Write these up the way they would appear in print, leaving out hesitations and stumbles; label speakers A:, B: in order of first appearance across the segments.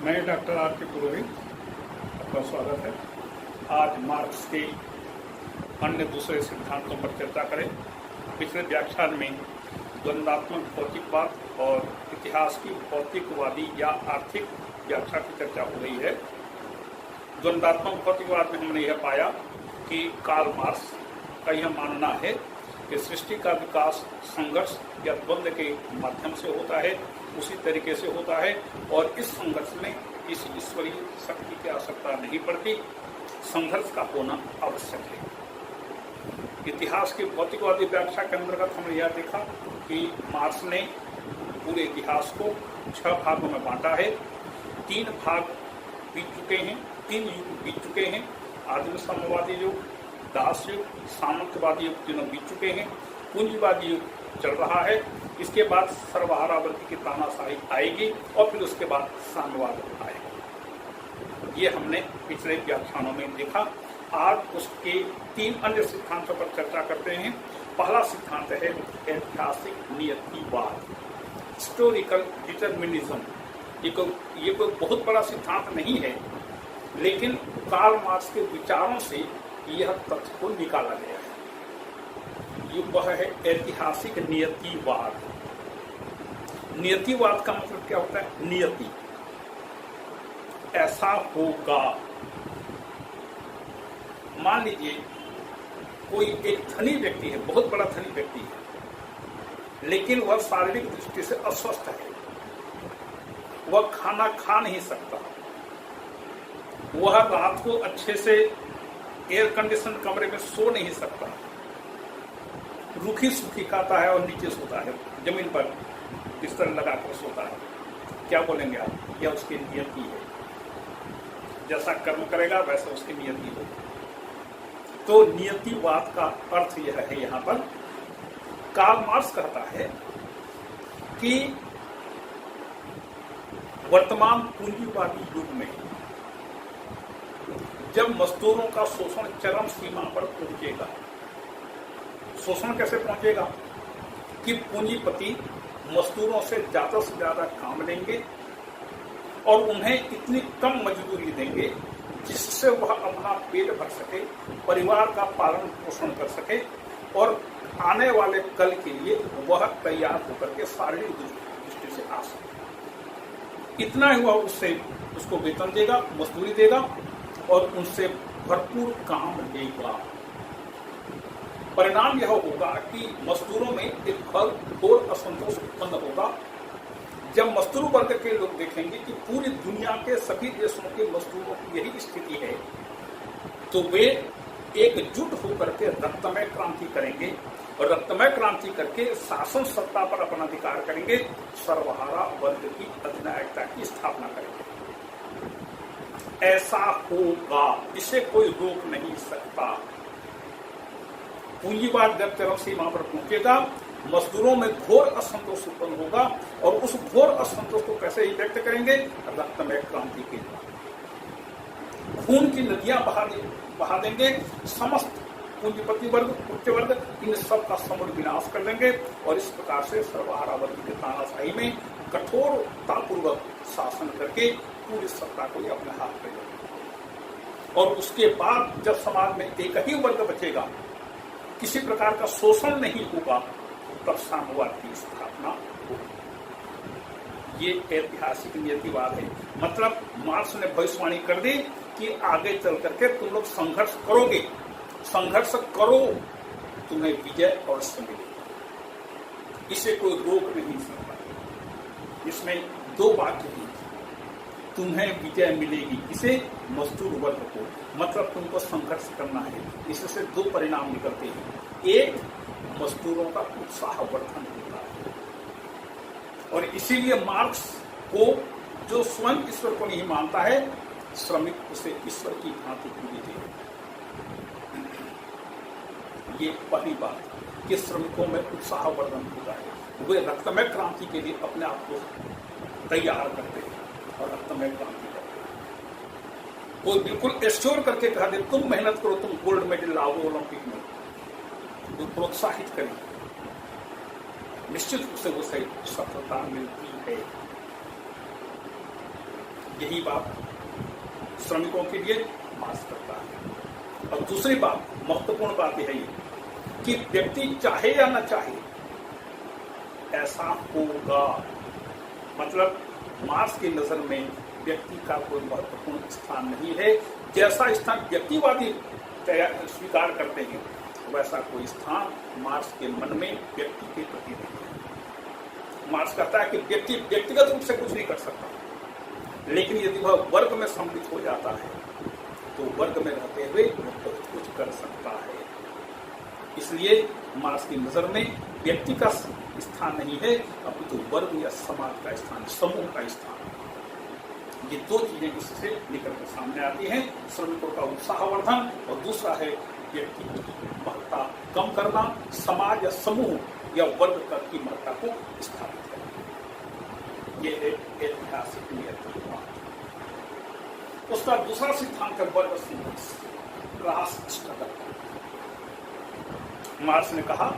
A: मैं doctor R के पुरोहित, आपका स्वागत है। आज मार्क्स के अन्य दूसरे सिद्धांतों पर चर्चा करें। पिछले व्याख्यान में द्वंद्वात्मक भौतिकवाद और इतिहास की भौतिकवादी या आर्थिक व्याख्या की चर्चा हो रही है। द्वंद्वात्मक भौतिकवाद में हमने यह पाया कि कार्ल मार्क्स का यह मानना है कि सृष्टि का विकास संघर्ष या द्वंद्व के माध्यम से होता है, उसी तरीके से होता है और इस संघर्ष में इस ईश्वरीय शक्ति की आवश्यकता नहीं पड़ती, संघर्ष का होना आवश्यक है। इतिहास की भौतिकवादी व्याख्या के अंतर्गत हमने यह देखा कि मार्क्स ने पूरे इतिहास को 6 भागों में बांटा है। 3 भाग बीत चुके हैं, 3 युग बीत चुके हैं। आदिम साम्यवादी युग, दास युग, सामंतवादी युग तीनों बीत चुके हैं। पूंजीवादी युग चल रहा है। इसके बाद सर्वहारावर्ती की तानाशाही आएगी और फिर उसके बाद साम्यवाद आएगा। ये हमने पिछले व्याख्यानों में देखा। आज उसके 3 अन्य सिद्धांतों पर चर्चा करते हैं। पहला सिद्धांत है ऐतिहासिक नियतिवाद, हिस्टोरिकल डिटर्मिनिज्म। ये कोई बहुत बड़ा सिद्धांत नहीं है, लेकिन कार्ल मार्क्स के विचारों से यह तथ्य को निकाला गया है। ये वह है ऐतिहासिक नियतिवाद। नियतिवाद का मतलब क्या होता है? नियति, ऐसा होगा। मान लीजिए कोई एक धनी व्यक्ति है, बहुत बड़ा धनी व्यक्ति है, लेकिन वह शारीरिक दृष्टि से अस्वस्थ है। वह खाना खा नहीं सकता, वह रात को अच्छे से एयर कंडीशन कमरे में सो नहीं सकता, रूखी सूखी खाता है और नीचे सोता है, जमीन पर बिस्तर लगाकर सोता है। क्या बोलेंगे आप? यह उसकी नियति है। जैसा कर्म करेगा वैसा उसकी नियति हो। तो नियतिवाद का अर्थ यह है, यहां पर कार्ल मार्क्स कहता है कि वर्तमान पूंजीवादी युग में जब मजदूरों का शोषण चरम सीमा पर पहुंचेगा, शोषण कैसे पहुंचेगा कि पूंजीपति मजदूरों से ज्यादा काम लेंगे और उन्हें इतनी कम मजदूरी देंगे जिससे वह अपना पेट भर सके, परिवार का पालन पोषण कर सके और आने वाले कल के लिए वह तैयार होकर के शारीरिक दृष्टि से आ सके। इतना ही वह उसको वेतन देगा, मजदूरी देगा और उनसे भरपूर काम लेगा। परिणाम यह होगा कि मजदूरों में एक घोर असंतोष उत्पन्न होगा। जब मजदूर वर्ग के लोग देखेंगे कि पूरी दुनिया के सभी देशों के मजदूरों की यही स्थिति है, तो वे एकजुट होकर के रक्तमय क्रांति करेंगे और रक्तमय क्रांति करके शासन सत्ता पर अपना अधिकार करेंगे, सर्वहारा वर्ग की अधिनायकता की स्थापना करेंगे। ऐसा होगा, इसे कोई रोक नहीं सकता। पूंजीवाद जब चरम सीमा पर पहुंचेगा, मजदूरों में घोर असंतोष उत्पन्न होगा और उस घोर असंतोष को कैसे ही व्यक्त करेंगे? रक्तमय क्रांति के द्वारा खून की नदियां बहा देंगे। समस्त पूंजीपति वर्ग, उच्च वर्ग, इन सब का समूल विनाश कर देंगे और इस प्रकार से सर्वहारावर्ती के तानाशाही में कठोरतापूर्वक शासन करके पूरी सत्ता को अपने हाथ में लेंगे। और उसके बाद जब समाज में एक ही वर्ग बचेगा, किसी प्रकार का शोषण नहीं होगा, तब साम्यवाद की स्थापना होगी। ये ऐतिहासिक नियतिवाद है। मतलब मार्क्स ने भविष्यवाणी कर दी कि आगे चल करके तुम लोग संघर्ष करोगे, संघर्ष करो, तुम्हें विजय अवश्य मिलेगी। इसे कोई रोक नहीं सकता। इसमें 2 वाक्य हैं, तुम्हें विजय मिलेगी, इसे मजदूर वर्ग को, मतलब तुमको संघर्ष करना है। इससे 2 परिणाम निकलते हैं। एक, मजदूरों का उत्साह वर्धन होता है और इसीलिए मार्क्स को, जो स्वयं ईश्वर को नहीं मानता है, श्रमिक उसे ईश्वर की भांति पूरी दे। ये पहली बात कि श्रमिकों में उत्साह वर्धन होता है। वे रक्तमय क्रांति के लिए अपने आप को तैयार करते हैं और रक्तमय क्रांति करते हैं। कोई बिल्कुल एश्योर करके कहा दे तुम मेहनत करो, तुम गोल्ड मेडल लाओ ओलंपिक में, तो प्रोत्साहित करें, निश्चित रूप से उसे सफलता मिलती है। यही बात श्रमिकों के लिए मार्क्स करता है। और दूसरी बात, महत्वपूर्ण बात यह है कि व्यक्ति चाहे या न चाहे ऐसा होगा। मतलब मार्क्स की नजर में व्यक्ति का कोई महत्वपूर्ण स्थान नहीं है। जैसा स्थान व्यक्तिवादी स्वीकार करते हैं वैसा कोई स्थान मार्क्स के मन में व्यक्ति के प्रति नहीं है। मार्क्स कहता है कि व्यक्ति व्यक्तिगत रूप से कुछ नहीं कर सकता, लेकिन यदि वह वर्ग में सम्मिलित हो जाता है तो वर्ग में रहते हुए वह बहुत कुछ कर सकता है। इसलिए मार्क्स की नजर में व्यक्ति का स्थान नहीं है, अपितु वर्ग या समाज का स्थान, समूह का स्थान। ये दो चीजें इससे निकल कर सामने आती हैं, श्रमिकों का उत्साहवर्धन और दूसरा है व्यक्ति की महत्ता कम करना, समाज या समूह या वर्ग तक की महत्ता को स्थापित करना। ये एक ऐतिहासिक नियति है। उसका दूसरा सिद्धांत है वर्ग संघर्ष, क्लास स्ट्रगल। मार्क्स ने कहा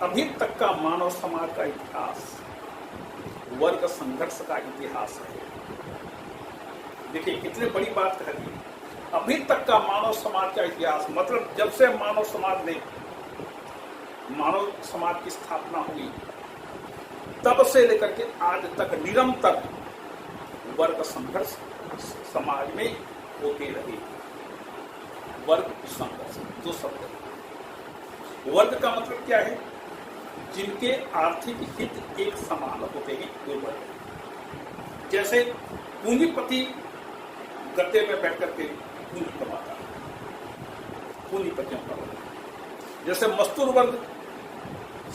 A: अभी तक का मानव समाज का इतिहास वर्ग संघर्ष का इतिहास है। देखिए कितनी बड़ी बात कह दी। अभी तक का मानव समाज का इतिहास मतलब जब से मानव समाज की स्थापना हुई तब से लेकर के आज तक निरंतर वर्ग संघर्ष समाज में होते रहे। वर्ग संघर्ष दो शब्द है। वर्ग का मतलब क्या है? जिनके आर्थिक हित एक समान होते हैं वो वर्ग। जैसे पूंजीपति गद्दे में बैठ करके पूंजी कमाता है, पूंजीपतियों का वर्ग। जैसे मजदूर वर्ग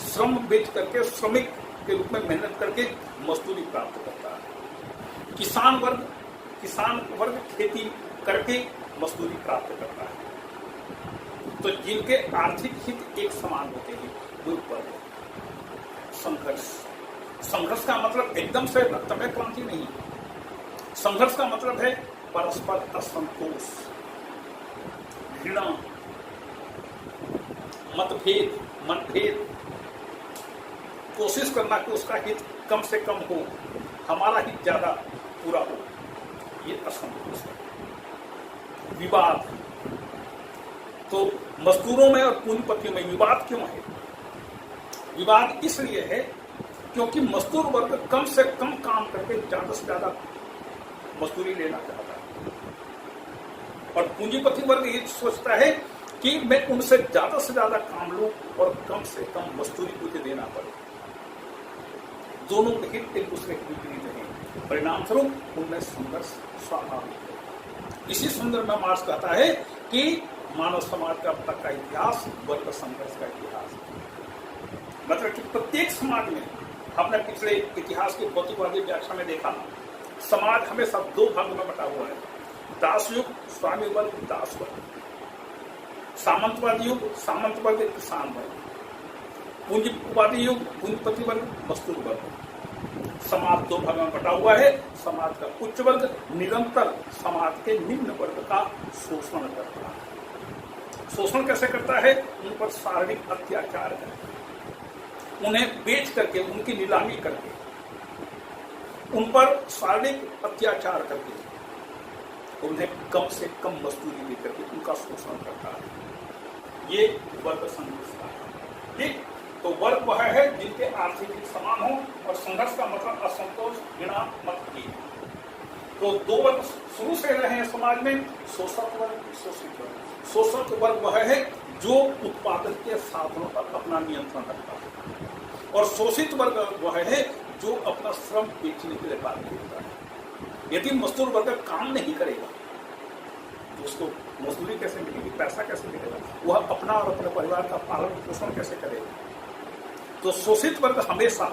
A: श्रम बेच करके, श्रमिक के रूप में मेहनत करके मजदूरी प्राप्त करता है। किसान वर्ग खेती करके मजदूरी प्राप्त करता है। तो जिनके आर्थिक हित एक समान होते हैं वो वर्ग। संघर्ष का मतलब एकदम से रक्तमय क्रांति नहीं। संघर्ष का मतलब है परस्पर असंतोष, घृणा, मनभेद, कोशिश करना कि उसका हित कम से कम हो, हमारा हित ज्यादा पूरा हो, ये असंतोष है। विवाद, तो मजदूरों में और पूंजीपतियों में विवाद क्यों है? विवाद इसलिए है क्योंकि मजदूर वर्ग कम से कम काम करके ज्यादा से ज्यादा मजदूरी लेना चाहता है और पूंजीपति वर्ग ये सोचता है कि मैं उनसे से ज्यादा काम लूं और कम से कम मजदूरी मुझे देना पड़े। दोनों के हित एक दूसरे के विपरीत हैं, परिणाम स्वरूप उनमें संघर्ष स्वाभाविक है। इसी संदर्भ में मार्क्स कहता है कि मानव समाज का अब तक का इतिहास वर्ग संघर्ष का इतिहास है। मतलब कि प्रत्येक समाज में, हमने पिछले इतिहास के भौतिकवादी व्याख्या में देखा, समाज हमेशा दो भागों में बटा हुआ है। दास युग, स्वामी वर्ग, दास वर्ग। सामंतवादी युग, सामंत वर्ग, किसान वर्ग। पूंजीवादी युग, पूंजीपति वर्ग, मजदूर वर्ग। समाज दो भागों में बटा हुआ है। समाज का उच्च वर्ग निरंतर समाज के निम्न वर्ग का शोषण करता है। शोषण कैसे करता है? उन पर शारीरिक अत्याचार करके, उन्हें बेच करके, उनकी नीलामी करके, उन पर शारीरिक अत्याचार करके, उन्हें कम से कम मजदूरी दे करके उनका शोषण करता है। ये वर्ग संघर्ष का है। ठीक, तो वर्ग वह है जिनके आर्थिक हित समान हो और संघर्ष का मतलब असंतोष, घृणा, मतभेद। तो दो वर्ग शुरू से रहे हैं समाज में, शोषक वर्ग, शोषित वर्ग। शोषक वर्ग वह है जो उत्पादन के साधनों पर अपना नियंत्रण रखता है और शोषित वर्ग वह है जो अपना श्रम बेचने के लिए बाध्य होता है। यदि मजदूर वर्ग काम नहीं करेगा तो उसको मजदूरी कैसे मिलेगी, पैसा कैसे मिलेगा, वह अपना और अपने परिवार का पालन पोषण कैसे करेगा? तो शोषित वर्ग हमेशा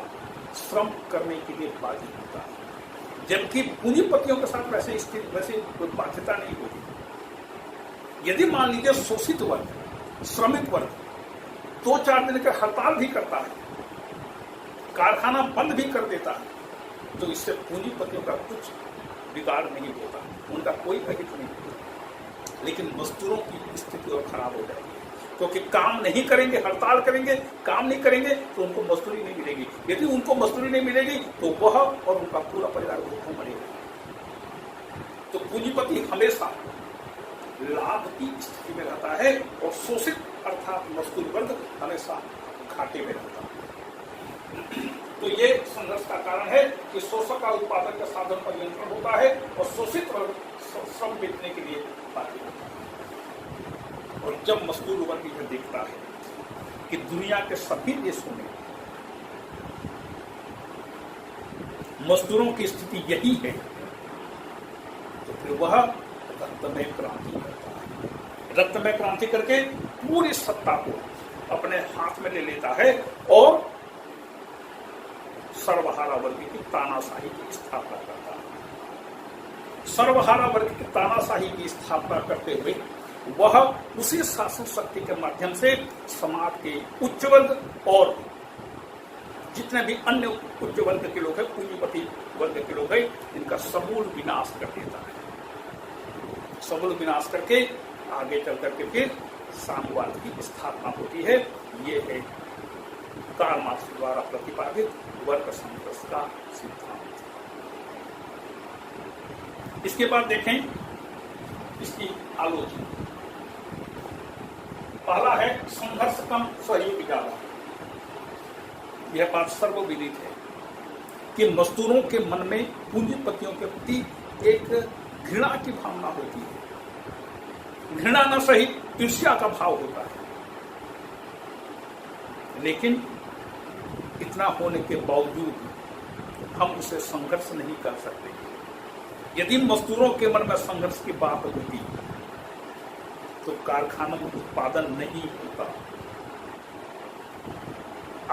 A: श्रम करने के लिए बाध्य होता है, जबकि पूंजीपतियों के साथ वैसे कोई बाध्यता नहीं होती। यदि मान लीजिए शोषित वर्ग, श्रमिक वर्ग 2-4 दिन का हड़ताल भी करता है, कारखाना बंद भी कर देता है, तो इससे पूंजीपतियों का कुछ बिगाड़ नहीं होता, उनका कोई अहित नहीं होता। लेकिन मजदूरों की स्थिति और खराब हो जाएगी, क्योंकि काम नहीं करेंगे, हड़ताल करेंगे, काम नहीं करेंगे तो उनको मजदूरी नहीं मिलेगी। यदि उनको मजदूरी नहीं मिलेगी तो वह और उनका पूरा परिवार भूखों मरेगा। तो पूंजीपति हमेशा लाभ की स्थिति में रहता है और शोषित अर्थात मजदूर वर्ग हमेशा घाटे में रहता है। तो ये संघर्ष का कारण है कि शोषक का उत्पादन के साधन पर नियंत्रण होता है और शोषित वर्ग श्रम बेचने के लिए बाध्य होता है। और जब मजदूर वर्ग यह देखता है कि दुनिया के सभी देशों में मजदूरों की स्थिति यही है, तो फिर वह रक्तमय क्रांति करता है। रक्तमय क्रांति करके पूरी सत्ता को अपने हाथ में ले लेता है और सर्वहारा वर्ग की तानाशाही की स्थापना करता है। सर्वहारा वर्ग की तानाशाही की स्थापना करते हुए वह उसी शासन शक्ति के माध्यम से समाज के उच्च वर्ग और जितने भी अन्य उच्च वर्ग के लोग हैं, पूंजीपति वर्ग के लोग हैं, इनका समूल विनाश कर देता है। समूल विनाश करके आगे चल करके फिर साम्यवाद की स्थापना होती है। ये है कार्ल मार्क्स द्वारा प्रतिपादित वर्ग संघर्ष का सिद्धांत। इसके बाद देखें इसकी आलोचना। पहला है संघर्ष कम सहयोग ज्यादा। यह बात सर्वविदित है कि मजदूरों के मन में पूंजीपतियों के प्रति एक घृणा की भावना होती है। घृणा न सही ईर्ष्या का भाव होता है, लेकिन इतना होने के बावजूद हम उसे संघर्ष नहीं कर सकते। यदि मजदूरों के मन में संघर्ष की बात होती तो कारखानों में उत्पादन नहीं होता।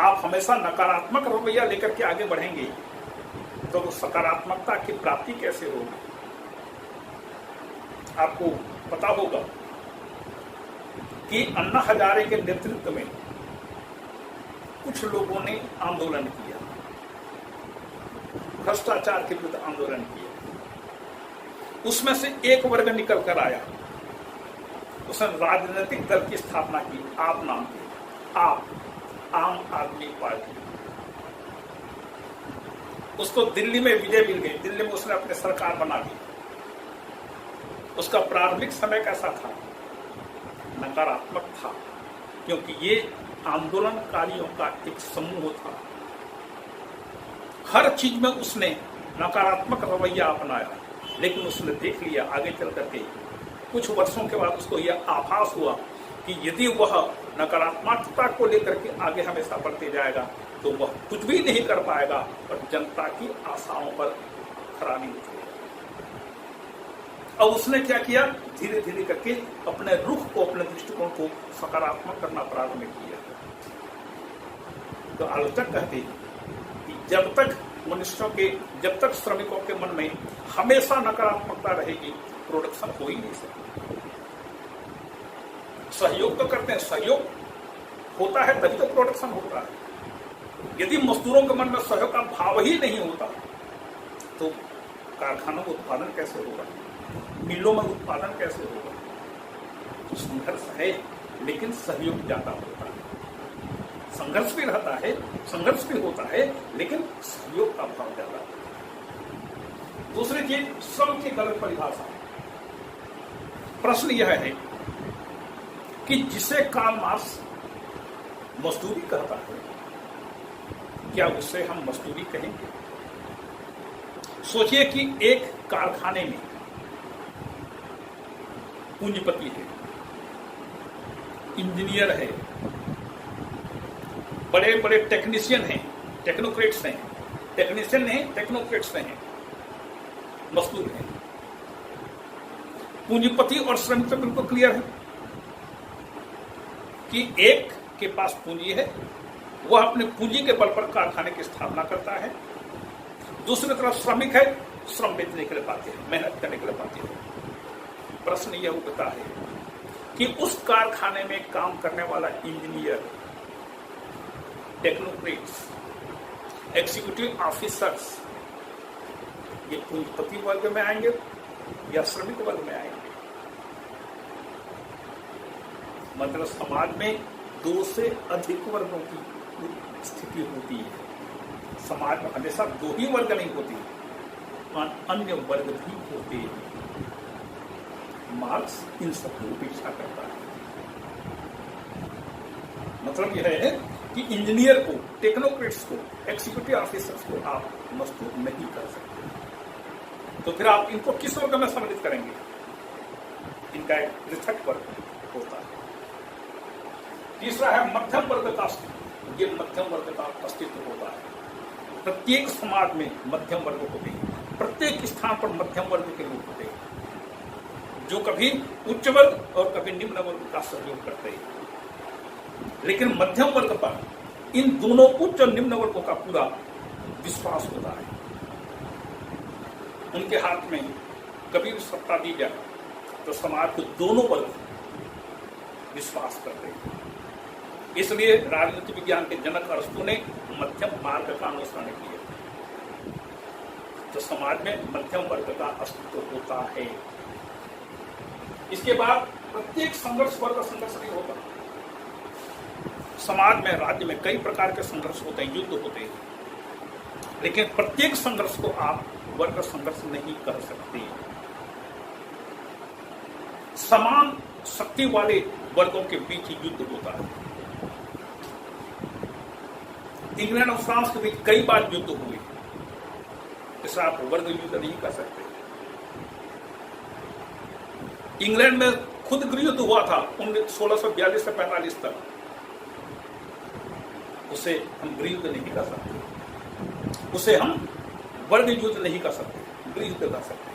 A: आप हमेशा नकारात्मक रवैया लेकर के आगे बढ़ेंगे तो सकारात्मकता की प्राप्ति कैसे होगी? आपको पता होगा कि अन्ना हजारे के नेतृत्व में कुछ लोगों ने आंदोलन किया, भ्रष्टाचार के विरुद्ध आंदोलन किया। उसमें से एक वर्ग निकल कर आया, उसने राजनीतिक दल की स्थापना की, आप नाम की, आप आम आदमी पार्टी। उसको दिल्ली में विजय मिल गई, दिल्ली में उसने अपनी सरकार बना दी। उसका प्रारंभिक समय कैसा था? नकारात्मक था, क्योंकि ये आंदोलनकारियों का एक समूह था। हर चीज में उसने नकारात्मक रवैया अपनाया, लेकिन उसने देख लिया आगे चल करके कुछ वर्षों के बाद उसको यह आभास हुआ कि यदि वह नकारात्मकता को लेकर के आगे हमेशा बढ़ते जाएगा तो वह कुछ भी नहीं कर पाएगा और जनता की आशाओं पर खराबी उतरेगा। अब उसने क्या किया? धीरे धीरे करके अपने रुख को, अपने दृष्टिकोण को सकारात्मक करना प्रारंभ किया। तो आलोचक कहते हैं कि जब तक मनुष्यों के, जब तक श्रमिकों के मन में हमेशा नकारात्मकता रहेगी, प्रोडक्शन हो ही नहीं सकता। सहयोग तो करते हैं, सहयोग होता है तभी तो प्रोडक्शन होता है। यदि मजदूरों के मन में सहयोग का भाव ही नहीं होता तो कारखानों में उत्पादन कैसे होगा, मिलों में उत्पादन कैसे होगा? तो संघर्ष है, लेकिन सहयोग ज्यादा होता है। संघर्ष भी रहता है, संघर्ष भी होता है, लेकिन सहयोग का भाव ज्यादा होता है। दूसरी चीज, श्रम की गलत परिभाषा। प्रश्न यह है कि जिसे कार्ल मार्क्स मजदूरी कहता है, क्या उससे हम मजदूरी कहेंगे? सोचिए कि एक कारखाने में पूंजीपति है, इंजीनियर है, बड़े बड़े टेक्नीशियन हैं, टेक्नोक्रेट्स हैं, टेक्नीशियन नहीं, टेक्नोक्रेट्स हैं, मजदूर हैं। पूंजीपति और श्रमिक तो बिल्कुल क्लियर है कि एक के पास पूंजी है, वह अपने पूंजी के बल पर कारखाने की स्थापना करता है। दूसरी तरफ श्रमिक है, श्रम बेचने के लिए पाते हैं, मेहनत करने के लिए पाते हैं। प्रश्न यह उठता है कि उस कारखाने में काम करने वाला इंजीनियर, टेक्नोक्रेट्स, एग्जीक्यूटिव ऑफिसर्स, ये पूंजीपति वर्ग में आएंगे या श्रमिक वर्ग में आएंगे? मतलब समाज में दो से अधिक वर्गों की स्थिति होती है। समाज में हमेशा दो ही वर्ग नहीं होती, अन्य वर्ग भी होते हैं। मार्क्स इन सबकी उपेक्षा करता है। मतलब यह है कि इंजीनियर को, टेक्नोक्रेट्स को, एग्जीक्यूटिव ऑफिसर्स को आप मजबूत नहीं कर सकते। तो फिर आप इनको किस वर्ग में सम्मिलित करेंगे? इनका एक पृथक वर्ग होता है। तीसरा है मध्यम वर्ग का अस्तित्व। ये मध्यम वर्ग का अस्तित्व होता है। प्रत्येक समाज में मध्यम वर्ग होते हैं, प्रत्येक स्थान पर मध्यम वर्ग के लोग होते हैं, जो कभी उच्च वर्ग और कभी निम्न वर्ग का सहयोग करते हैं। लेकिन मध्यम वर्ग पर इन दोनों उच्च और निम्न वर्गों का पूरा विश्वास होता है। उनके हाथ में कभी भी सत्ता दी जाए तो समाज को दोनों वर्ग विश्वास करते हैं। इसलिए राजनीति विज्ञान के जनक अरस्तु ने मध्यम मार्ग का अनुसरण किया। तो समाज में मध्यम वर्ग का अस्तित्व होता है। इसके बाद प्रत्येक संघर्ष वर्ग संघर्ष नहीं होता। समाज में, राज्य में कई प्रकार के संघर्ष होते हैं, युद्ध होते हैं, लेकिन प्रत्येक संघर्ष को आप वर्ग संघर्ष नहीं कर सकते। समान शक्ति वाले वर्गों के बीच युद्ध होता है। इंग्लैंड और फ्रांस के बीच कई बार युद्ध हुए, इससे आप वर्ग युद्ध नहीं कर सकते। इंग्लैंड में खुद गृहयुद्ध हुआ था 1642 से 45 तक, उसे हम गृहयुद्ध नहीं कर सकते, उसे हम वर्ग युद्ध नहीं कर सकते, गृहयुद्ध कर सकते।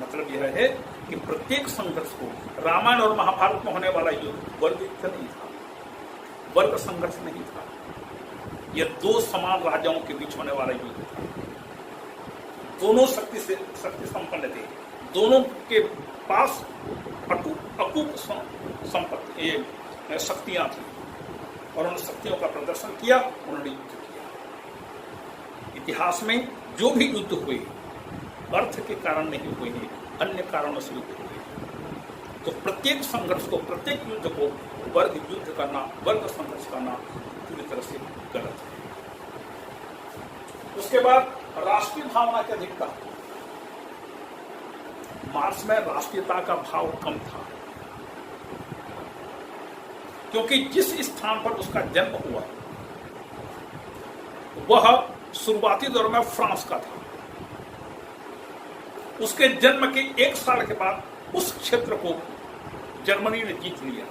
A: मतलब यह है कि प्रत्येक संघर्ष को, रामायण और महाभारत में होने वाला युद्ध वर्ग युद्ध नहीं था, वर्ग संघर्ष नहीं था। यह दो समान राजाओं के बीच होने वाला युद्ध था। दोनों शक्ति संपन्न थे, दोनों के पास अकूप संपत्ति शक्तियां थी और उन शक्तियों का प्रदर्शन किया, उन्होंने युद्ध किया। इतिहास में जो भी युद्ध हुए अर्थ के कारण नहीं हुए, अन्य कारणों से युद्ध हुए। तो प्रत्येक संघर्ष को, प्रत्येक युद्ध को वर्ग युद्ध करना, वर्ग संघर्ष करना पूरी तरह से गलत है। उसके बाद राष्ट्रीय भावना की अधिकता। मार्क्स में राष्ट्रीयता का भाव कम था, क्योंकि जिस स्थान पर उसका जन्म हुआ वह शुरुआती दौर में फ्रांस का था। उसके जन्म के 1 साल के बाद उस क्षेत्र को जर्मनी ने जीत लिया,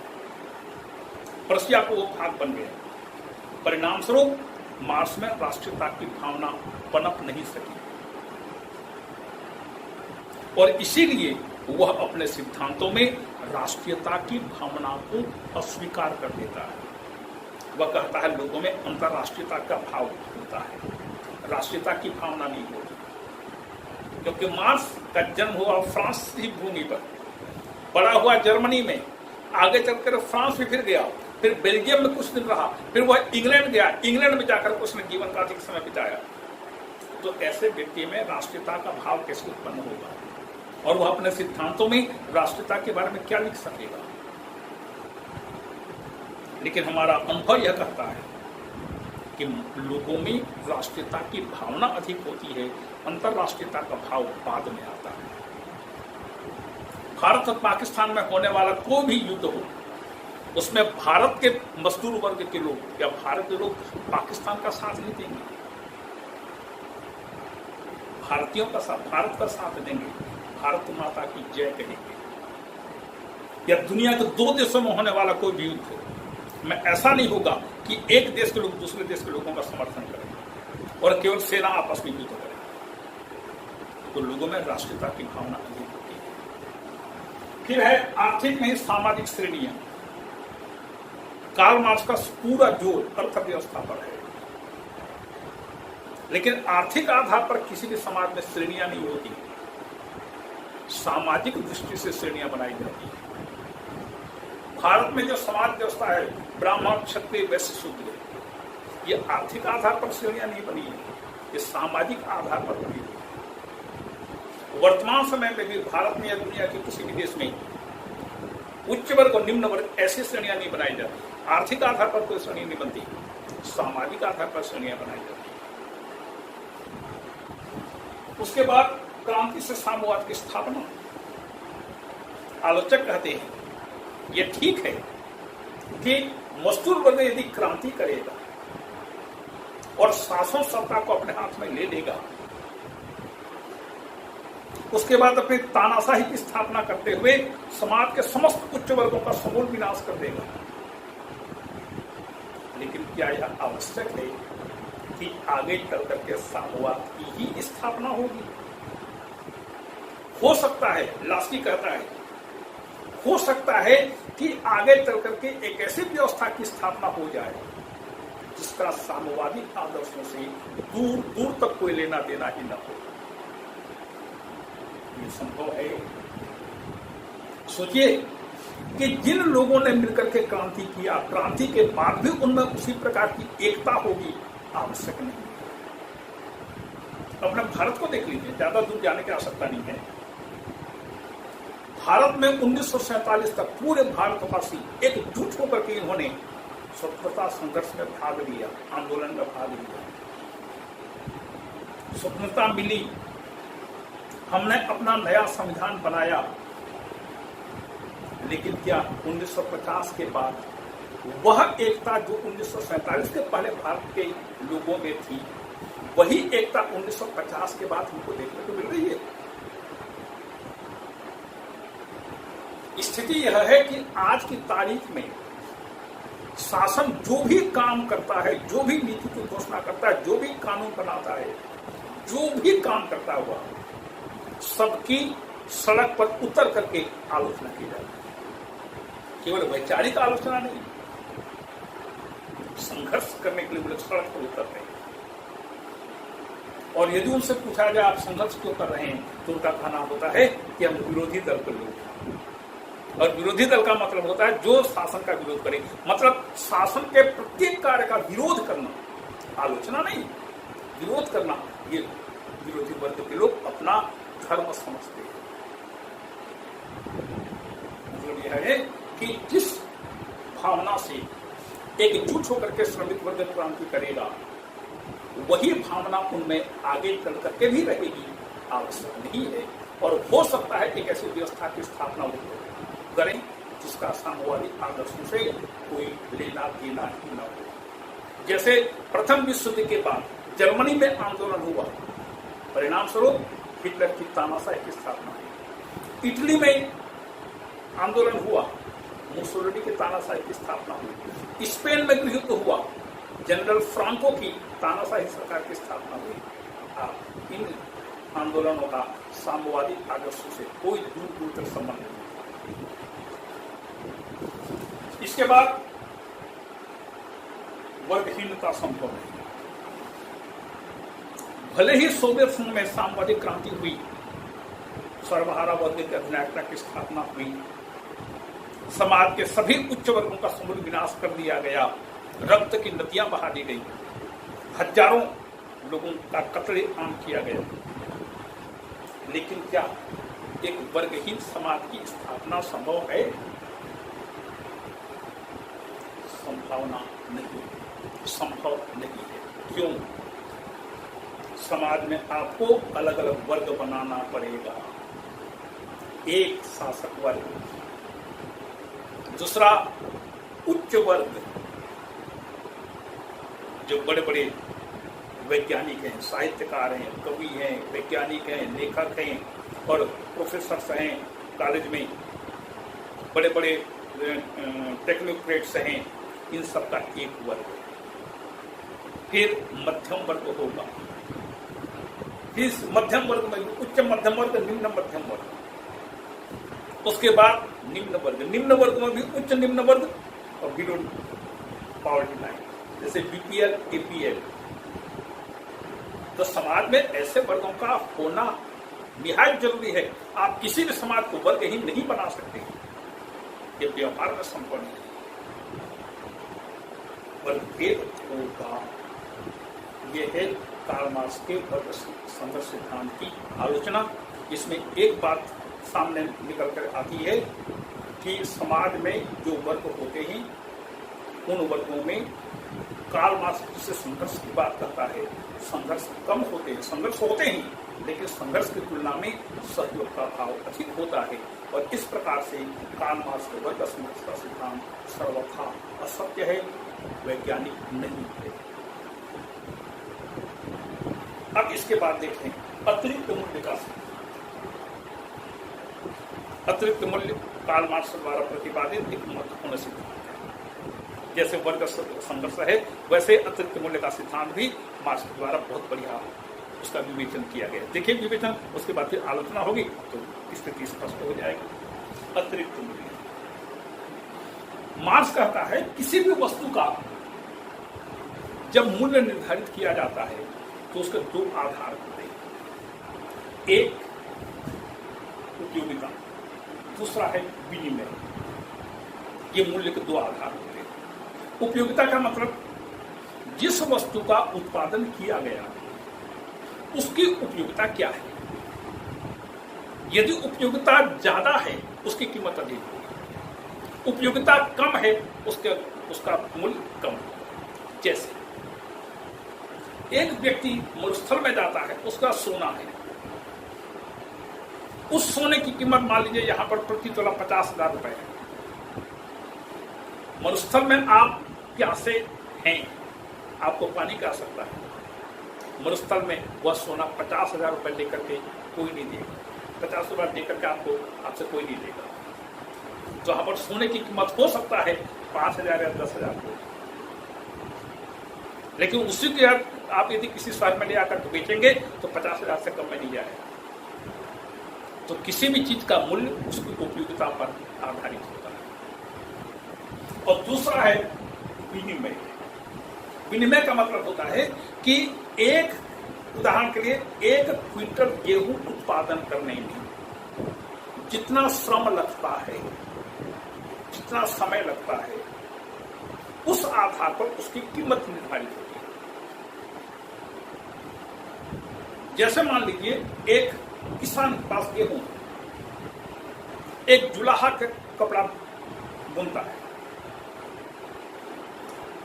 A: प्रशिया को वो भाग बन गया। परिणाम स्वरूप मार्क्स में राष्ट्रीयता की भावना पनप नहीं सकी और इसीलिए वह अपने सिद्धांतों में राष्ट्रीयता की भावना को अस्वीकार कर देता है। वह कहता है लोगों में अंतर्राष्ट्रीयता का भाव होता है, राष्ट्रीयता की भावना नहीं होती। क्योंकि मार्क्स का जन्म हुआ फ्रांस की भूमि पर, बड़ा हुआ जर्मनी में, आगे चलकर फ्रांस में फिर गया, फिर बेल्जियम में कुछ दिन रहा, फिर वह इंग्लैंड गया, इंग्लैंड में जाकर उसने जीवन का अधिक समय बिताया। तो ऐसे व्यक्ति में राष्ट्रीयता का भाव कैसे उत्पन्न होगा और वह अपने सिद्धांतों में राष्ट्रीयता के बारे में क्या लिख सकेगा? लेकिन हमारा अनुभव यह कहता है कि लोगों में राष्ट्रीयता की भावना अधिक होती है, अंतर्राष्ट्रीयता का भाव बाद में आता है। भारत और पाकिस्तान में होने वाला कोई भी युद्ध हो, उसमें भारत के मजदूर वर्ग के लोग या भारत के लोग पाकिस्तान का साथ नहीं देंगे, भारतीयों का साथ, भारत का साथ देंगे, भारत माता की जय कहेंगे। या दुनिया के 2 देशों में होने वाला कोई भी युद्ध हो, में ऐसा नहीं होगा कि एक देश के लोग दूसरे देश के लोगों का समर्थन करें और केवल सेना आपस में युद्ध करें। तो लोगों में राष्ट्रीयता की भावना अधिक होती है। फिर है आर्थिक नहीं सामाजिक श्रेणियां। कार्ल मार्क्स का पूरा जोर अर्थव्यवस्था पर है, लेकिन आर्थिक आधार पर किसी भी समाज में श्रेणियां नहीं होती, सामाजिक दृष्टि से श्रेणियां बनाई जाती है। भारत में जो समाज व्यवस्था है, ब्राह्मण, क्षत्रिय, वैश्य, शूद्र, ये आर्थिक आधार पर श्रेणियां नहीं बनी है, ये सामाजिक आधार पर बनी है। वर्तमान समय में भी भारत में या दुनिया के किसी भी देश में उच्च वर्ग और निम्न वर्ग ऐसी श्रेणियां नहीं बनाई जाती। आर्थिक आधार पर कोई श्रेणी नहीं बनती, सामाजिक आधार पर श्रेणियां बनाई जाती। उसके बाद क्रांति से साम्यवाद की स्थापना। आलोचक कहते हैं यह ठीक है कि मजदूर वर्ग यदि क्रांति करेगा और शासन सत्ता को अपने हाथ में ले लेगा, उसके बाद अपनी तानाशाही की स्थापना करते हुए समाज के समस्त उच्च वर्गों का समूल विनाश कर देगा। लेकिन क्या यह आवश्यक है कि आगे चल करके साम्यवाद की ही स्थापना होगी? हो सकता है, लास्की कहता है, हो सकता है कि आगे चल करके एक ऐसी व्यवस्था की स्थापना हो जाए जिसका साम्यवादी आदर्शों से दूर दूर तक कोई लेना देना ही न हो। ये संभव है। सोचिए कि जिन लोगों ने मिलकर के क्रांति किया, क्रांति के बाद भी उनमें उसी प्रकार की एकता होगी, आवश्यक नहीं। अपने भारत को देख लीजिए, ज्यादा दूर जाने की आवश्यकता नहीं है। भारत में 1947 तक पूरे भारतवासी एकजुट होकर के इन्होंने स्वतंत्रता संघर्ष में भाग लिया, आंदोलन में भाग लिया। स्वतंत्रता मिली, हमने अपना नया संविधान बनाया, लेकिन क्या 1950 के बाद वह एकता जो 1947 के पहले भारत के लोगों में थी, वही एकता 1950 के बाद हमको देखने को मिल रही है? स्थिति यह है कि आज की तारीख में शासन जो भी काम करता है, जो भी नीति की घोषणा करता है, जो भी कानून बनाता है, जो भी काम करता हुआ, सबकी सड़क पर उतर करके आलोचना की जाती है। केवल वैचारिक आलोचना नहीं, संघर्ष करने के लिए वो लोग सड़क पर उतर रहे हैं। और यदि उनसे पूछा जाए आप संघर्ष क्यों कर रहे हैं, तो उनका कहना होता है कि हम विरोधी दल के लोग हैं। और विरोधी दल का मतलब होता है जो शासन का विरोध करे, मतलब शासन के प्रत्येक कार्य का विरोध करना, आलोचना नहीं, विरोध करना। ये विरोधी वर्ग के लोग अपना धर्म समझते हैं। मतलब यह है कि जिस भावना से एकजुट होकर के श्रमिक वर्ग क्रांति करेगा, वही भावना उनमें आगे चल करके भी रहेगी, आवश्यक नहीं है। और हो सकता है कि ऐसी व्यवस्था की स्थापना हो करें जिसका साम्यवादी आदर्शों से कोई लेना देना ही न हो। जैसे प्रथम विश्व युद्ध के बाद जर्मनी में आंदोलन हुआ, परिणाम स्वरूप हिटलर की तानाशाही की स्थापना हुई। इटली में आंदोलन हुआ, मुसोलिनी की तानाशाही की स्थापना हुई। स्पेन में गृह युद्ध हुआ, जनरल फ्रांको की तानाशाही सरकार की स्थापना हुई। इन आंदोलनों का साम्यवादी आदर्शों से कोई दूर दूर तक संबंध नहीं। इसके बाद वर्गहीनता संभव है। भले ही सोवियत संघ में साम्यवादी क्रांति हुई, सर्वहारा वर्ग की अधिनायकता की स्थापना हुई, समाज के सभी उच्च वर्गों का समूल विनाश कर दिया गया, रक्त की नदियां बहा दी गई, हजारों लोगों का कत्लेआम किया गया, लेकिन क्या एक वर्गहीन समाज की स्थापना संभव है? संभावना नहीं, संभव नहीं है। क्यों? समाज में आपको अलग अलग वर्ग बनाना पड़ेगा। एक शासक वर्ग, दूसरा उच्च वर्ग, जो बड़े बड़े वैज्ञानिक हैं, साहित्यकार हैं, कवि हैं, वैज्ञानिक हैं, लेखक हैं और प्रोफेसर्स हैं, कॉलेज में बड़े बड़े टेक्नोक्रेट्स हैं, इन सबका एक वर्ग। फिर मध्यम वर्ग होगा, फिर मध्यम वर्ग में उच्च मध्यम वर्ग, निम्न मध्यम वर्ग, उसके बाद निम्न वर्ग, निम्न वर्ग में भी उच्च निम्न वर्ग और बिलो पॉवर्टी लाइन, जैसे बीपीएल, एपीएल। तो समाज में ऐसे वर्गों का होना निहायत जरूरी है। आप किसी भी समाज को वर्गहीन नहीं बना सकते, ये व्यवहार में संभव नहीं। वर्गभेद होगा, यह है कार्ल मार्क्स के वर्ग संघर्ष सिद्धांत की आलोचना। इसमें एक बात सामने निकल कर आती है कि समाज में जो वर्ग होते हैं, उन वर्गों में कार्ल मार्क्स जिससे संघर्ष की बात करता है, संघर्ष कम होते हैं, संघर्ष होते ही, लेकिन संघर्ष की तुलना में सहयोग का भाव अधिक होता है। और इस प्रकार से कार्ल मार्क्स के वर्ग संघर्ष का सिद्धांत सर्वथा असत्य है, वैज्ञानिक नहीं है। अब इसके बाद देखें अतिरिक्त मूल्य का सिद्धांत। अतिरिक्त मूल्य कार्ल मार्क्स द्वारा प्रतिपादित एक महत्वपूर्ण सिद्धांत है। जैसे वर्ग संघर्ष है, वैसे अतिरिक्त मूल्य का सिद्धांत भी मार्क्स द्वारा बहुत बढ़िया उसका विवेचन किया गया। देखिए विवेचन, उसके बाद फिर आलोचना होगी तो स्थिति स्पष्ट हो जाएगी। अतिरिक्त मूल्य, मार्क्स कहता है किसी भी वस्तु का जब मूल्य निर्धारित किया जाता है तो उसके दो आधार होते हैं, एक उपयोगिता, दूसरा है विनिमय। ये मूल्य के दो आधार होते हैं। उपयोगिता का मतलब जिस वस्तु का उत्पादन किया गया उसकी उपयोगिता क्या है। यदि उपयोगिता ज्यादा है उसकी कीमत अधिक होगी, उपयोगिता कम है उसका मूल्य कम होगा। जैसे एक व्यक्ति मरुस्थल में जाता है, उसका सोना है, उस सोने की कीमत मान लीजिए यहां पर प्रति तोला 50,000 रुपए है। मरुस्थल में आप प्यासे हैं, आपको पानी की आवश्यकता है, मरुस्थल में वह सोना 50,000 रुपए लेकर के कोई नहीं देगा, 50,000 लेकर के आपसे कोई नहीं देगा। तो वहां पर सोने की कीमत हो सकता है 5,000 या 10,000 रुपये, लेकिन उसी के आप यदि किसी शहर में ले आकर के बेचेंगे तो 50,000 से कम में नहीं जाएगा। तो किसी भी चीज का मूल्य उसकी उपयोगिता पर आधारित होता है। और दूसरा है विनिमय। विनिमय का मतलब होता है कि एक उदाहरण के लिए 1 क्विंटल गेहूं उत्पादन करने में जितना श्रम लगता है, जितना समय लगता है, उस आधार पर उसकी कीमत निर्धारित होती है। जैसे मान लीजिए एक किसान के पास गेहूं, एक जुलाहा का कपड़ा बुनता है,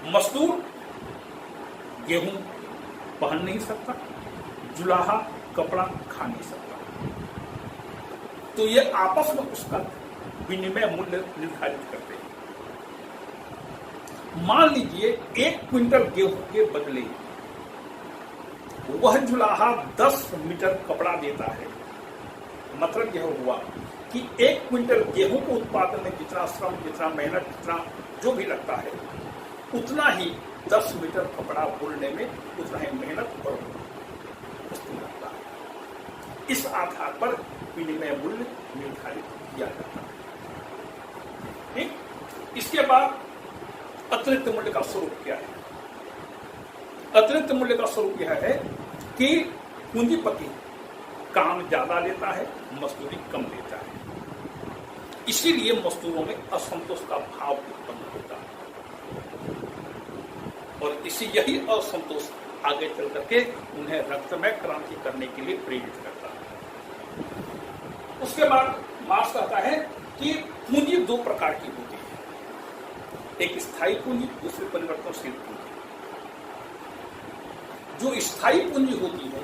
A: मजदूर गेहूं पहन नहीं सकता, जुलाहा कपड़ा खा नहीं सकता, तो ये आपस में उसका विनिमय मूल्य निर्धारित करते हैं। मान लीजिए 1 क्विंटल गेहूं के बदले वह जुलाहा 10 मीटर कपड़ा देता है। मतलब यह हुआ कि 1 क्विंटल गेहूं को उत्पादन में जितना श्रम, जितना मेहनत, जितना जो भी लगता है, उतना ही 10 मीटर कपड़ा बुनने में उतना ही मेहनत और लगता है। इस आधार पर विनिमय मूल्य निर्धारित किया जाता है। ठीक, इसके बाद अतिरिक्त मूल्य का स्वरूप क्या है? अतिरिक्त मूल्य का स्वरूप यह है कि पूंजीपति काम ज्यादा लेता है, मजदूरी कम लेता है, इसीलिए मजदूरों में असंतोष का भाव उत्पन्न होता है और यही असंतोष आगे चल करके उन्हें रक्तमय क्रांति करने के लिए प्रेरित करता है। उसके बाद मार्क्स कहता है कि पूंजी 2 प्रकार की होती है, एक स्थायी पूंजी, दूसरी परिवर्तनशील पूंजी। जो स्थायी पूंजी होती है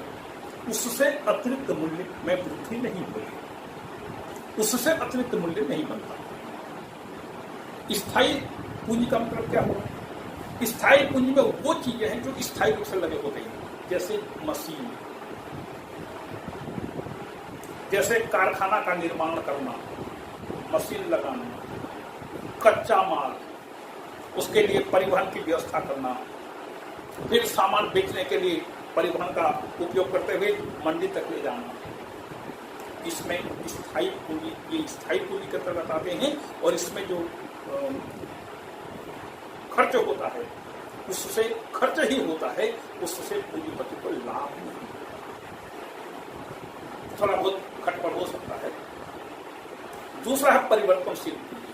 A: उससे अतिरिक्त मूल्य में वृद्धि नहीं होगी, उससे अतिरिक्त मूल्य नहीं बनता। स्थायी पूंजी का मतलब क्या होगा? स्थायी पूंजी में वो चीजें हैं जो स्थायी रूप से लगे होते हैं, जैसे मशीन, जैसे कारखाना का निर्माण करना, मशीन लगाना, कच्चा माल, उसके लिए परिवहन की व्यवस्था करना, फिर सामान बेचने के लिए परिवहन का उपयोग करते हुए मंडी तक ले जाना। इसमें स्थायी पूंजी, ये स्थायी पूंजी के अंतर्गत आते हैं और इसमें जो खर्च होता है उससे खर्च ही होता है, उससे पूंजीपति को लाभ नहीं, थोड़ा बहुत खटपट हो सकता है। दूसरा है परिवर्तनशील पूंजी।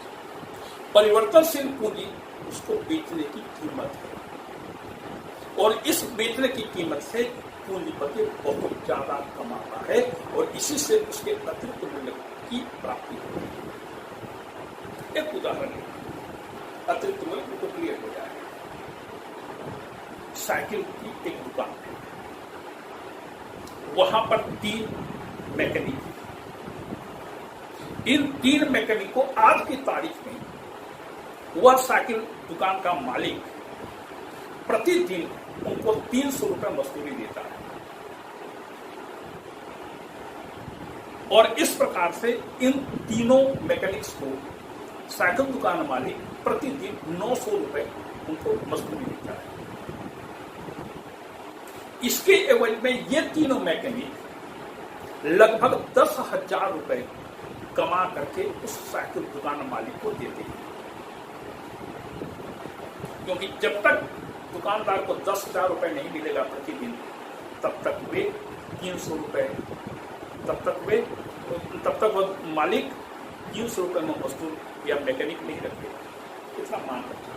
A: परिवर्तनशील पूंजी उसको बेचने की कीमत है और इस बेचने की कीमत से पूंजीपति बहुत ज्यादा कमाता है और इसी से उसके अतिरिक्त मूल्य की प्राप्ति होती है। एक उदाहरण है, अतिरिक्त मूल्य को क्लियर हो जाए। साइकिल की एक दुकान है, वहां पर 3 मैकेनिक हैं। इन 3 मैकेनिक को आज की तारीख में वह साइकिल दुकान का मालिक प्रतिदिन उनको 300 रुपए मजदूरी देता है और इस प्रकार से इन तीनों मैकेनिक्स को साइकिल दुकान मालिक प्रतिदिन 900 रुपए उनको मजदूरी देता है। इसके एवज में ये तीनों मैकेनिक लगभग 10,000 रुपए कमा करके उस साइकिल दुकान मालिक को देते हैं, क्योंकि जब तक दुकानदार को 10,000 रुपए नहीं मिलेगा प्रतिदिन, तब तक वे 300 रुपए तब तक वह मालिक 300 रुपए में मजदूर या मैकेनिक नहीं रखेगा, इतना मान रखा।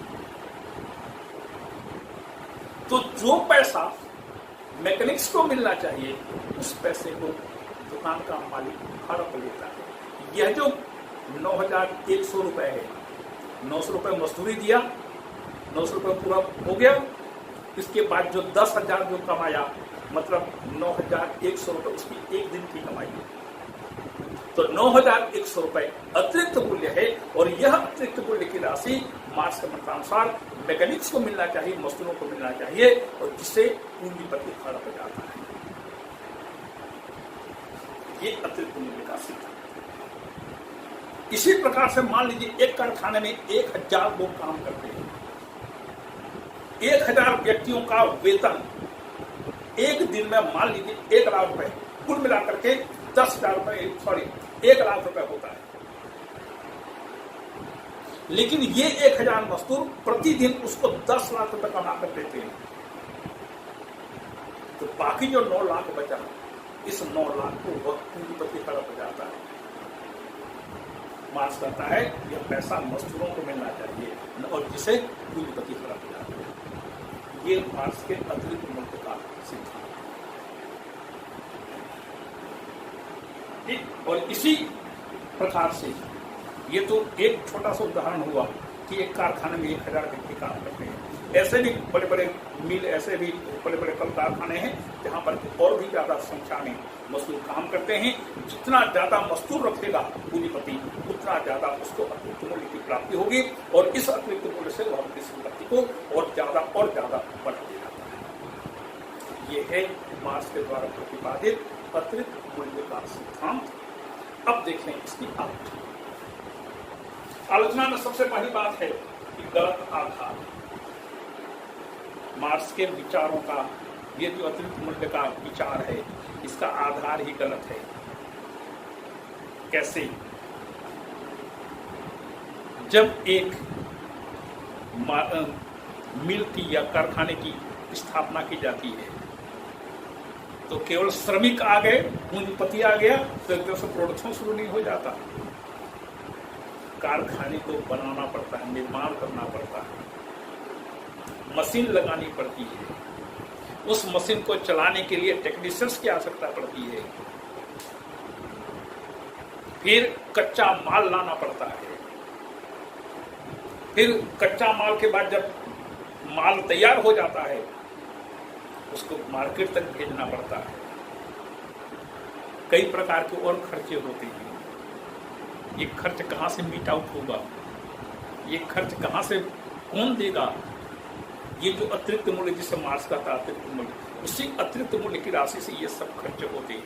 A: तो जो पैसा मैकेनिक्स को मिलना चाहिए उस पैसे को दुकान का मालिक हड़प लेता है। यह जो 9,100 रुपए है, 900 रुपए मजदूरी दिया, 900 रुपए पूरा हो गया, इसके बाद जो 10,000 जो कमाया, मतलब 9,100 रुपए उसकी एक दिन की कमाई है। तो 9,100 रुपए अतिरिक्त मूल्य है और यह अतिरिक्त मूल्य की राशि मार्क्स के मतानुसार मैकेनिक्स को मिलना चाहिए, मजदूरों को मिलना चाहिए, और जिससे पूंजीपति हड़प जाता है। ये अतिरिक्त मूल्य का सिद्धांत। इसी प्रकार से मान लीजिए एक कारखाने में 1,000 लोग काम करते हैं, 1,000 व्यक्तियों का वेतन एक दिन में मान लीजिए 1 लाख रुपए, कुल मिलाकर के 10,000 रुपए 1 लाख रुपए होता है। लेकिन ये 1,000 मजदूर प्रतिदिन उसको 10 लाख रुपए कमा कर देते हैं, तो बाकी जो 9 लाख बचा, इस 9 लाख को वह पूंजीपति हड़प जाता है। मार्क्स कहता है यह पैसा मजदूरों को मिलना चाहिए और जिसे पूंजीपति हड़प जाता है। ये मार्क्स के अतिरिक्त मूल्य का सिद्धांत। और इसी प्रकार से ये तो एक छोटा सा उदाहरण हुआ कि एक कारखाने में 1,000 व्यक्ति काम करते हैं। ऐसे भी बड़े बड़े मिल, ऐसे भी बड़े बड़े कल कारखाने हैं जहां पर और भी ज्यादा संख्या में मजदूर काम करते हैं। जितना ज्यादा मजदूर रखेगा पूंजीपति, उतना ज्यादा उसको अतिरिक्त मूल्य की प्राप्ति होगी और इस अतिरिक्त मूल्य से वह अपनी संपत्ति को और ज्यादा बढ़ाते जाता है। ये है मार्क्स के द्वारा प्रतिपादित अतिरिक्त मूल्य का सिद्धांत। अब देखें इसकी आलोचना में सबसे पहली बात है कि गलत आधार। मार्क्स के विचारों का ये जो अतिरिक्त मूल्य का विचार है, इसका आधार ही गलत है। कैसे? जब एक मिल की या कारखाने की स्थापना की जाती है तो केवल श्रमिक आ गए, पूंजीपति आ गया तो एकदम से प्रोडक्शन शुरू नहीं हो जाता। कारखाने को बनाना पड़ता है, निर्माण करना पड़ता है, मशीन लगानी पड़ती है, उस मशीन को चलाने के लिए टेक्नीशियंस की आवश्यकता पड़ती है, फिर कच्चा माल लाना पड़ता है, फिर कच्चा माल के बाद जब माल तैयार हो जाता है उसको मार्केट तक भेजना पड़ता है। कई प्रकार के और खर्चे होते हैं। ये खर्च कहां से मीट आउट होगा, ये खर्च कहां से कौन देगा? ये जो अतिरिक्त मूल्य जिसे मार्क्स का था अतिरिक्त मूल्य, उसी अतिरिक्त मूल्य की राशि से ये सब खर्च होते हैं।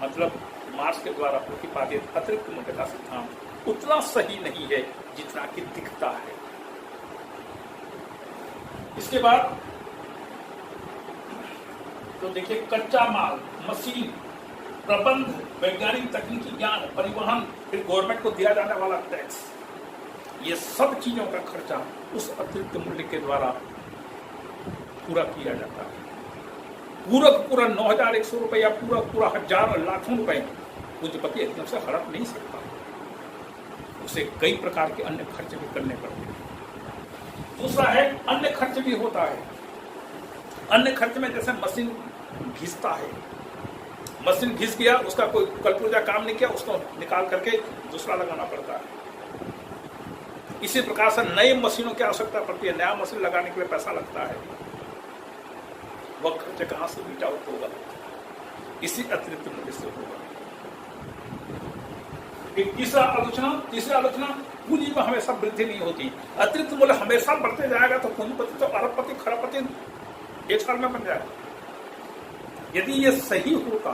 A: मतलब मार्क्स के द्वारा प्रतिपादित अतिरिक्त मूल्य का सिद्धांत उतना सही नहीं है जितना कि दिखता है। इसके बाद तो देखिए, कच्चा माल, मशीन, प्रबंध, वैज्ञानिक तकनीकी ज्ञान, परिवहन, फिर गवर्नमेंट को दिया जाने वाला टैक्स, ये सब चीजों का खर्चा उस अतिरिक्त मूल्य के द्वारा पूरा किया जाता है। पूरा 9,100 रुपए या पूरा हजार लाखों रुपए पूंजीपति एकदम से हड़प नहीं सकता, उसे कई प्रकार के अन्य खर्च भी करने पड़ते हैं। दूसरा है अन्य खर्च भी होता है। अन्य खर्च में जैसे मशीन घिसता है, मशीन घिस गया, उसका कोई कलपुर्जा काम नहीं किया, उसको निकाल करके दूसरा लगाना पड़ता है। इसी प्रकार से नए मशीनों की आवश्यकता पड़ती है, नया मशीन लगाने के लिए पैसा लगता है, वह खर्च कहां से मीट आउट होगा? इसी अतिरिक्त मूल्य से होगा। एक तीसरी आलोचना, पूंजी में हमेशा वृद्धि नहीं होती, अतिरिक्त मूल्य हमेशा बढ़ते जाएगा तो पूंजीपति तो अरबपति खरबपति एक साल में बन जाएगा। यदि ये सही होता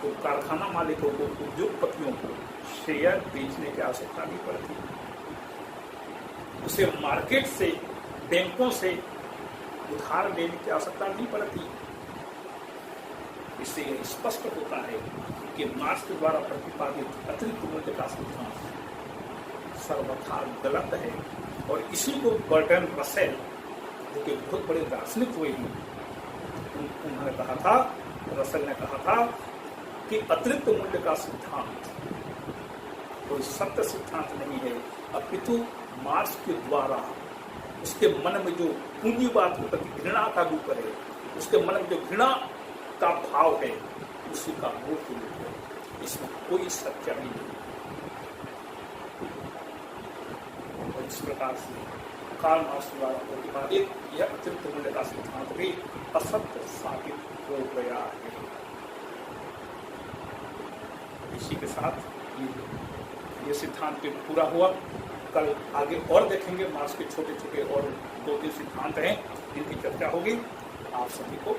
A: तो कारखाना मालिकों को, उद्योगपतियों को शेयर बेचने की आवश्यकता नहीं पड़ती, उसे मार्केट से, बैंकों से उधार लेने की आवश्यकता नहीं पड़ती। इससे यह स्पष्ट होता है कि मार्क्स के द्वारा प्रतिपादित अतिरिक्त मूल्य का सिद्धांत सर्वथा गलत है। और इसी को बर्टन रसेल, जो कि बहुत बड़े दार्शनिक हुए हैं, उन्होंने कहा था, रसेल ने कहा था कि अतिरिक्त मूल्य का सिद्धांत कोई सत्य सिद्धांत नहीं है, अपितु मार्क्स के द्वारा उसके मन में जो पूंजीवाद के प्रति घृणा का रूप है, उसके मन में जो घृणा का भाव है, उसी का मूर्त रूप है, इसमें कोई सच्चाई नहीं। और इस प्रकार से कार्ल मार्क्स द्वारा प्रतिपादित यह अतिरिक्त मूल्य का सिद्धांत भी असत्य साबित हो गया है। इसी के साथ ये सिद्धांत भी पूरा हुआ। कल आगे और देखेंगे, मार्क्स के छोटे छोटे और 2-3 सिद्धांत हैं, इनकी चर्चा होगी। आप सभी को